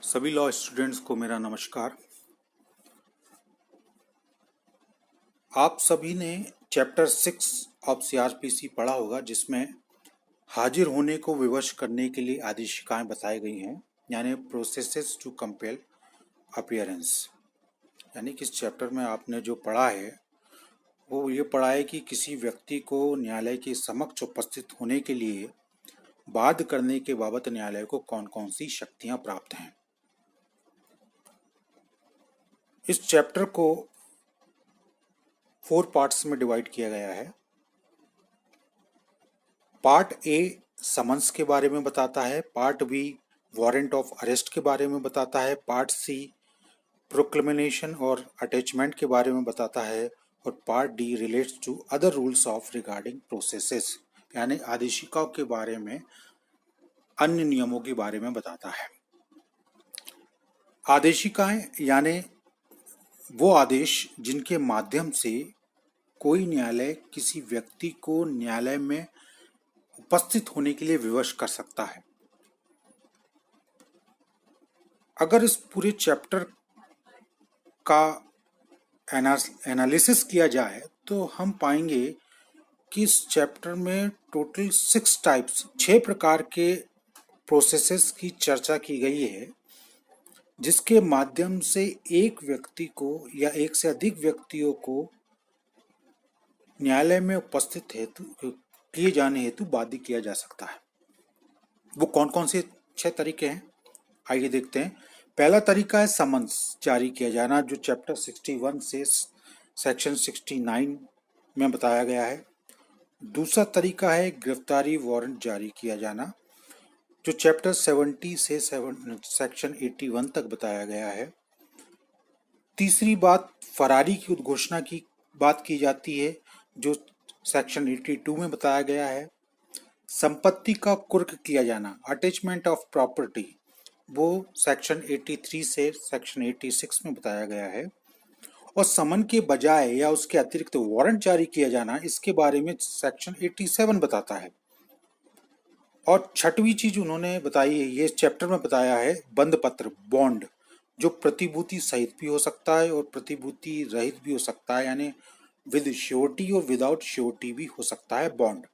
सभी law students को मेरा नमस्कार। आप सभी ने चैप्टर 6 ऑफ सीआरपीसी पढ़ा होगा, जिसमें हाजिर होने को विवश करने के लिए आदेशिकाएं बताई गई हैं, यानी प्रोसेसेस टू कंपेल अपीयरेंस। यानी कि इस चैप्टर में आपने जो पढ़ा है वो ये पढ़ा है कि किसी व्यक्ति को न्यायालय के समक्ष उपस्थित होने के लिए बाध्य करने के बाबत न्यायालय को कौन कौन सी शक्तियां प्राप्त हैं। इस चैप्टर को 4 पार्ट्स में डिवाइड किया गया है। पार्ट ए समन्स के बारे में बताता है, part B warrant of arrest के बारे में बताता है, पार्ट सी प्रोक्लेमेशन और अटैचमेंट के बारे में बताता है, और part D relates to other rules of regarding processes, यानी आदेशिकाओं के बारे में अन्य नियमों के बारे में बताता है। आदेशिकाएं यानी वो आदेश जिनके माध्यम से कोई न्यायालय किसी व्यक्ति को न्यायालय में उपस्थित होने के लिए विवश कर सकता है। अगर इस पूरे चैप्टर का एनालिसिस किया जाए तो हम पाएंगे कि इस चैप्टर में टोटल 6 प्रकार के प्रोसेसेस की चर्चा की गई है, जिसके माध्यम से एक व्यक्ति को या एक से अधिक व्यक्तियों को न्यायालय में उपस्थित हेतु किए जाने हेतु बाध्य किया जा सकता है। वो कौन कौन से 6 तरीके हैं, आइए देखते हैं। पहला तरीका है समन्स जारी किया जाना, जो चैप्टर 61 से सेक्शन 69 में बताया गया है। दूसरा तरीका है गिरफ्तारी वारंट जारी किया जाना, जो चैप्टर 70 से सेक्शन 81 तक बताया गया है। तीसरी बात फरारी की उद्घोषणा की बात की जाती है, जो सेक्शन 82 में बताया गया है। संपत्ति का कुर्क किया जाना, अटैचमेंट ऑफ प्रॉपर्टी, वो सेक्शन 83 से सेक्शन 86 में बताया गया है। और समन के बजाय या उसके अतिरिक्त वारंट जारी किया जाना, इसके बारे में सेक्शन 87 बताता है। और छठवीं चीज उन्होंने बताई है, ये चैप्टर में बताया है, बंद पत्र बॉन्ड, जो प्रतिभूति सहित भी हो सकता है और प्रतिभूति रहित भी हो सकता है, यानी विद श्योरिटी और विदाउट श्योरिटी भी हो सकता है बॉन्ड।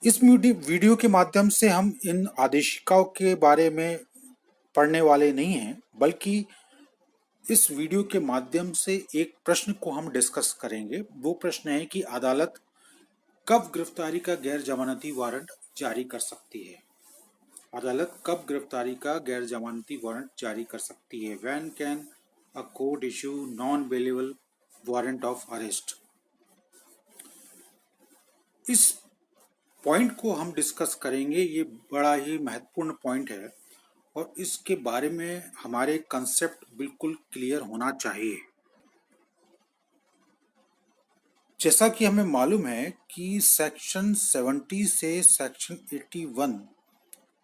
इस वीडियो के माध्यम से हम इन आदेशिकाओं के बारे में पढ़ने वाले नहीं हैं, बल्कि इस वीडियो के माध्यम से एक प्रश्न को हम डिस्कस करेंगे। वो प्रश्न है कि अदालत कब गिरफ्तारी का गैर जमानती वारंट जारी कर सकती है। अदालत कब गिरफ्तारी का गैर जमानती वारंट जारी कर सकती है। When can a court issue non bailable warrant of arrest. इस पॉइंट को हम डिस्कस करेंगे, ये बड़ा ही महत्वपूर्ण पॉइंट है और इसके बारे में हमारे कंसेप्ट बिल्कुल क्लियर होना चाहिए। जैसा कि हमें मालूम है कि सेक्शन 70 से सेक्शन 81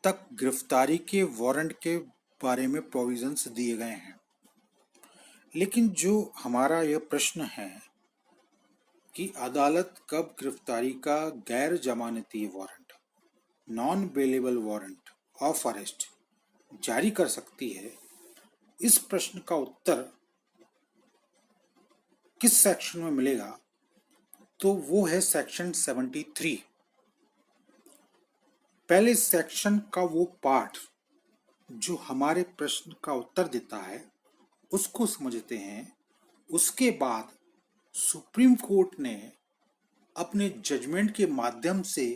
तक गिरफ्तारी के वारंट के बारे में प्रोविजंस दिए गए हैं, लेकिन जो हमारा यह प्रश्न है कि अदालत कब गिरफ्तारी का गैर जमानती warrant, non bailable warrant of arrest जारी कर सकती है, इस प्रश्न का उत्तर किस सेक्शन में मिलेगा, तो वो है सेक्शन 73। पहले सेक्शन का वो पार्ट जो हमारे प्रश्न का उत्तर देता है उसको समझते हैं। उसके बाद सुप्रीम कोर्ट ने अपने जजमेंट के माध्यम से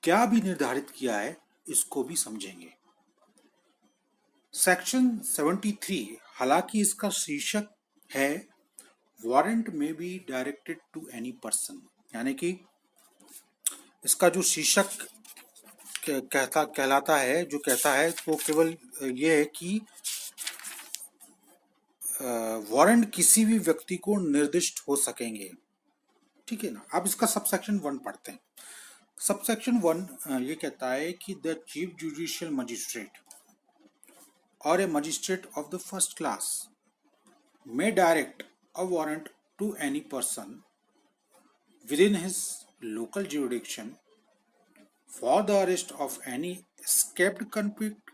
क्या भी निर्धारित किया है, इसको भी समझेंगे। सेक्शन 73, हालांकि इसका शीर्षक है वारंट में be directed to any person, यानी कि इसका जो शीर्षक कहलाता है, जो कहता है वो केवल ये है कि वारंट किसी भी व्यक्ति को निर्दिष्ट हो सकेंगे। ठीक है ना। अब इसका सबसेक्शन 1 पढ़ते हैं। सबसेक्शन 1 ये कहता है कि द चीफ जुडिशियल मजिस्ट्रेट और a magistrate of the first class may direct a warrant to any person within his local jurisdiction for the arrest of any escaped convict,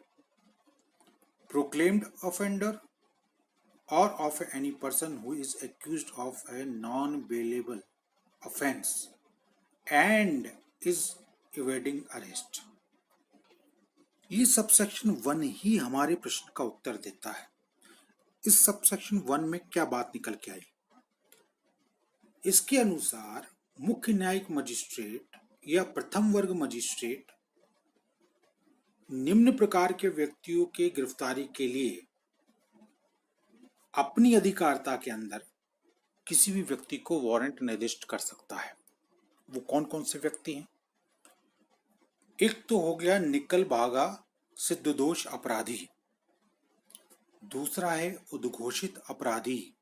proclaimed offender, or of any person who is accused of a non-bailable offense and is evading arrest। ये subsection 1 ही हमारे प्रश्न का उत्तर देता है। इस subsection 1 में क्या बात निकल के आई? इसके अनुसार मुख्य न्यायिक मजिस्ट्रेट या प्रथम वर्ग मजिस्ट्रेट निम्न प्रकार के व्यक्तियों के गिरफ्तारी के लिए अपनी अधिकारिता के अंदर किसी भी व्यक्ति को वारंट निर्दिष्ट कर सकता है। वो कौन कौन से व्यक्ति हैं? एक तो हो गया निकल भागा सिद्ध दोष अपराधी, दूसरा है उद्घोषित अपराधी,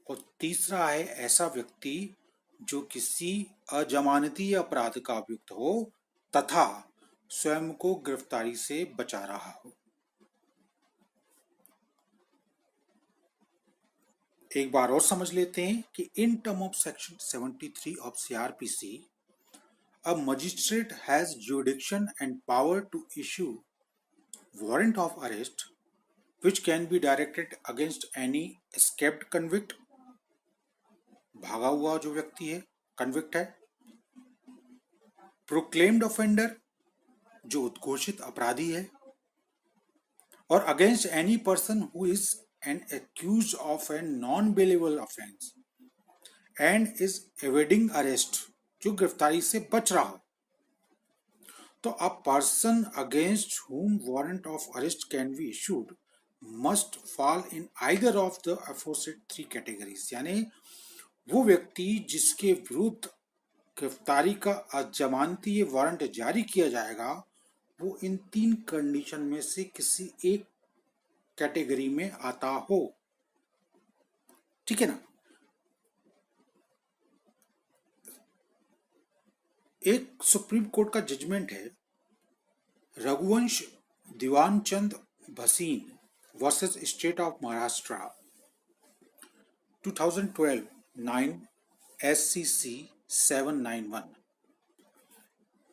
और तीसरा है ऐसा व्यक्ति जो किसी अजमानती अपराध का अभियुक्त हो तथा स्वयं को गिरफ्तारी से बचा रहा हो। एक बार और समझ लेते हैं कि in term of section 73 of CRPC, a magistrate has jurisdiction and power to issue warrant of arrest which can be directed against any escaped convict, भागा हुआ जो व्यक्ति है, कन्विक्ट है, proclaimed offender, जो उद्घोषित अपराधी है, और against any person who is an accused of a non-bailable offense and is evading arrest, जो गिरफ्तारी से बच रहा हो। तो a person against whom warrant of arrest can be issued must fall in either of the aforesaid 3 categories, यानी वो व्यक्ति जिसके विरुद्ध गिरफ्तारी का अजमानती वारंट जारी किया जाएगा वो इन 3 कंडीशन में से किसी एक कैटेगरी में आता हो। ठीक है ना? एक सुप्रीम कोर्ट का जजमेंट है Raghuvansh Diwan Chand Bhasin versus state of Maharashtra 2012 9 SCC 791।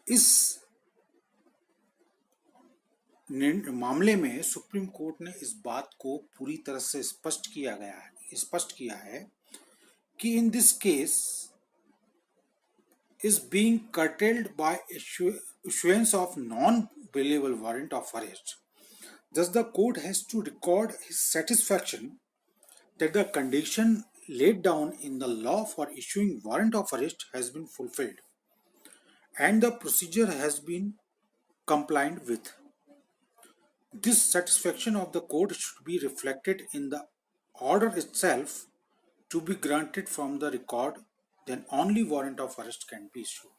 इस मामले में सुप्रीम कोर्ट ने इस बात को पूरी तरह से स्पष्ट किया है कि in this case is being curtailed by issuance of non-bailable warrant of arrest. Thus, the court has to record his satisfaction that the condition laid down in the law for issuing warrant of arrest has been fulfilled and the procedure has been complied with. This satisfaction of the court should be reflected in the order itself to be granted from the record, then only warrant of arrest can be issued.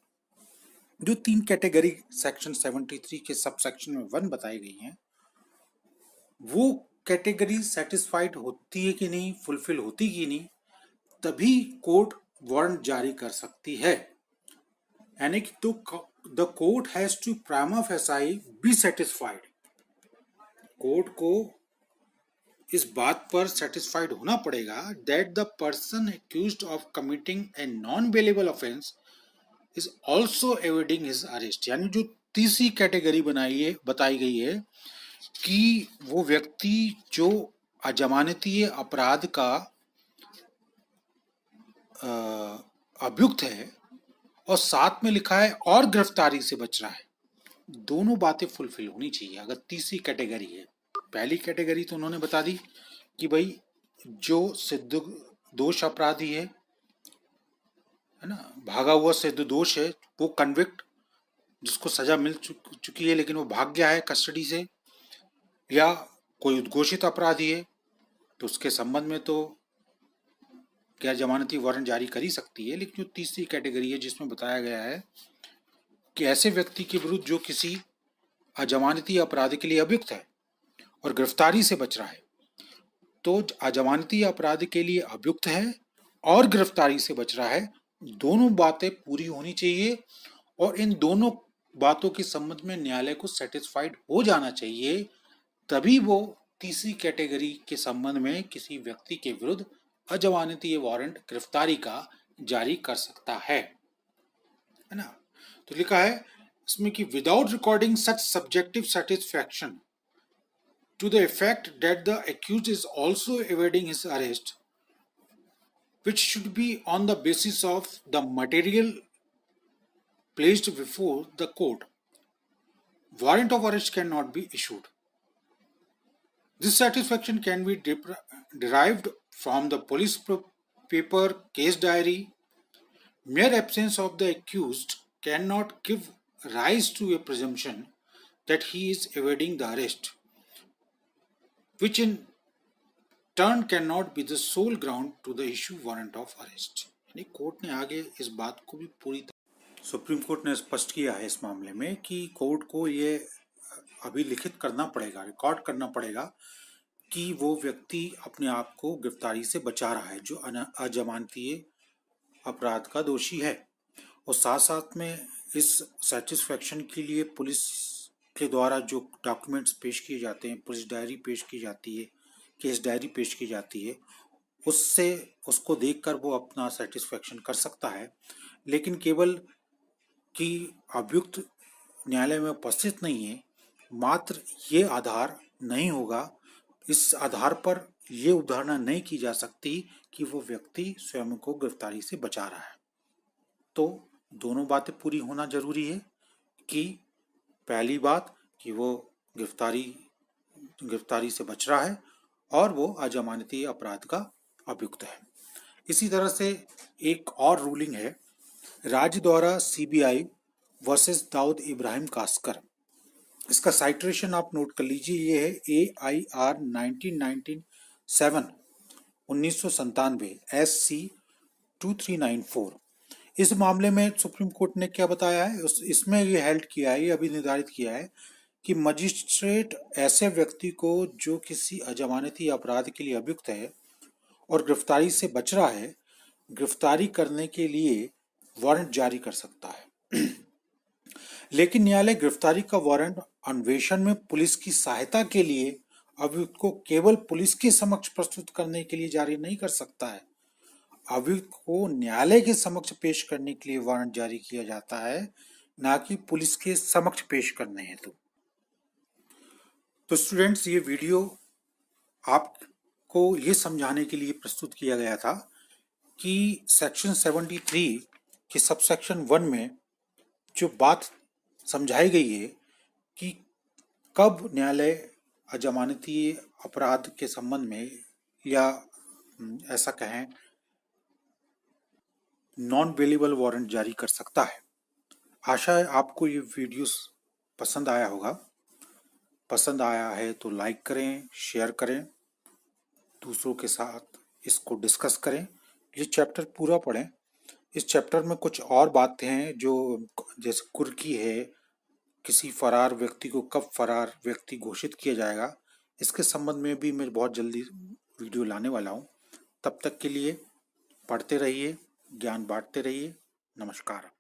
जो 3 category section 73 के sub section में 1 बताई गई हैं वो category satisfied होती है कि नहीं, फुलफिल होती कि नहीं, तभी कोर्ट वारंट जारी कर सकती है। यानी कि तो the court has to prima facie be satisfied, court को इस बात पर सेटिस्फाइड होना पड़ेगा that the person accused of committing a non bailable offence is also evading his arrest. यानी जो तीसरी कैटेगरी बताई गई है कि वो व्यक्ति जो अजमानती अपराध का अभियुक्त है और साथ में लिखा है और गिरफ्तारी से बच रहा है, दोनों बातें फुलफिल होनी चाहिए अगर तीसरी कैटेगरी है। पहली कैटेगरी तो उन्होंने बता दी कि भाई जो सिद्ध दोष अपराधी है ना, भागा हुआ सिद्ध दोष है, वो कन्विक्ट जिसको सजा मिल चुकी है लेकिन वो भाग गया है कस्टडी से, या कोई उद्घोषित अपराधी है तो उसके संबंध में तो गैर जमानती वारंट जारी कर ही सकती है। लेकिन जो तीसरी कैटेगरी है जिसमें बताया गया है कि ऐसे व्यक्ति के विरुद्ध जो किसी अजमानती अपराध के लिए अभियुक्त है और गिरफ्तारी से बच रहा है, तो अजमानती अपराध के लिए अभियुक्त है और गिरफ्तारी से बच रहा है, दोनों बातें पूरी होनी चाहिए और इन दोनों बातों के संबंध में न्यायालय को सेटिस्फाइड हो जाना चाहिए, तभी वो तीसरी कैटेगरी के संबंध में किसी व्यक्ति के विरुद्ध अजमानती वारंट गिरफ्तारी का जारी कर सकता है ना। तो लिखा है इसमें कि without recording such subjective satisfaction to the effect that the accused is also evading his arrest, which should be on the basis of the material placed before the court, warrant of arrest cannot be issued. This satisfaction can be derived from the police paper, case diary. Mere absence of the accused cannot give rise to a presumption that he is evading the arrest, which in turn cannot be the sole ground to the issue warrant of arrest. यानी court ने आगे इस बात को भी supreme court ने स्पष्ट किया है इस मामले में कि कोर्ट को ये अभिलिखित करना पड़ेगा, रिकॉर्ड करना पड़ेगा कि वो व्यक्ति अपने आप को गिरफ्तारी से बचा रहा है जो अजमानतीय अपराध का दोषी है, और साथ साथ में इस सेटिस्फैक्शन के लिए पुलिस के द्वारा जो डॉक्यूमेंट्स पेश किए जाते हैं, पुलिस डायरी पेश की जाती है, केस डायरी पेश की जाती है, उससे उसको देखकर वो अपना सेटिस्फैक्शन कर सकता है। लेकिन केवल कि अभियुक्त न्यायालय में उपस्थित नहीं है, मात्र ये आधार नहीं होगा, इस आधार पर ये उदाहरण नहीं की जा सकती कि वो व्यक्ति स्वयं को गिरफ्तारी से बचा रहा है। तो दोनों बातें पूरी होना जरूरी है कि पहली बात कि वो गिरफ्तारी से बच रहा है और वो अजमानती अपराध का अभियुक्त है। इसी तरह से एक और रूलिंग है राज्य द्वारा सीबीआई वर्सेस दाऊद इब्राहिम कास्कर। इसका साइट्रेशन आप नोट कर लीजिए, ये है AIR 1997 SC 2394। इस मामले में सुप्रीम कोर्ट ने क्या बताया है, इसमें ये हेल्ड किया है, ये अभी निर्धारित किया है कि मजिस्ट्रेट ऐसे व्यक्ति को जो किसी अजमानती अपराध के लिए अभियुक्त है और गिरफ्तारी से बच रहा है, गिरफ्तारी करने के लिए वारंट जारी कर सकता है। लेकिन न्यायालय गिरफ्तारी का वारंट अन्वेषण में पुलिस की सहायता के लिए अभियुक्त को केवल पुलिस के समक्ष प्रस्तुत करने के लिए जारी नहीं कर सकता है। अभियुक्त को न्यायालय के समक्ष पेश करने के लिए वारंट जारी किया जाता है, ना कि पुलिस के समक्ष पेश करने हेतु। तो स्टूडेंट्स, ये वीडियो आपको ये समझाने के लिए प्रस्तुत किया गया था कि सेक्शन 73 के सबसेक्शन 1 में जो बात समझाई गई है कि कब न्यायालय अजमानती अपराध के संबंध में या ऐसा कहें नॉन बेलेबल वारंट जारी कर सकता है। आशा है आपको ये वीडियोस पसंद आया होगा। पसंद आया है तो लाइक करें, शेयर करें, दूसरों के साथ इसको डिस्कस करें, ये चैप्टर पूरा पढ़ें। इस चैप्टर में कुछ और बातें हैं जो जैसे कुर्की है, किसी फरार व्यक्ति को कब फरार व्यक्ति घोषित किया जाएगा, इसके संबंध में भी मैं बहुत जल्दी वीडियो लाने वाला हूँ। तब तक के लिए पढ़ते रहिए, ज्ञान बांटते रहिए। नमस्कार।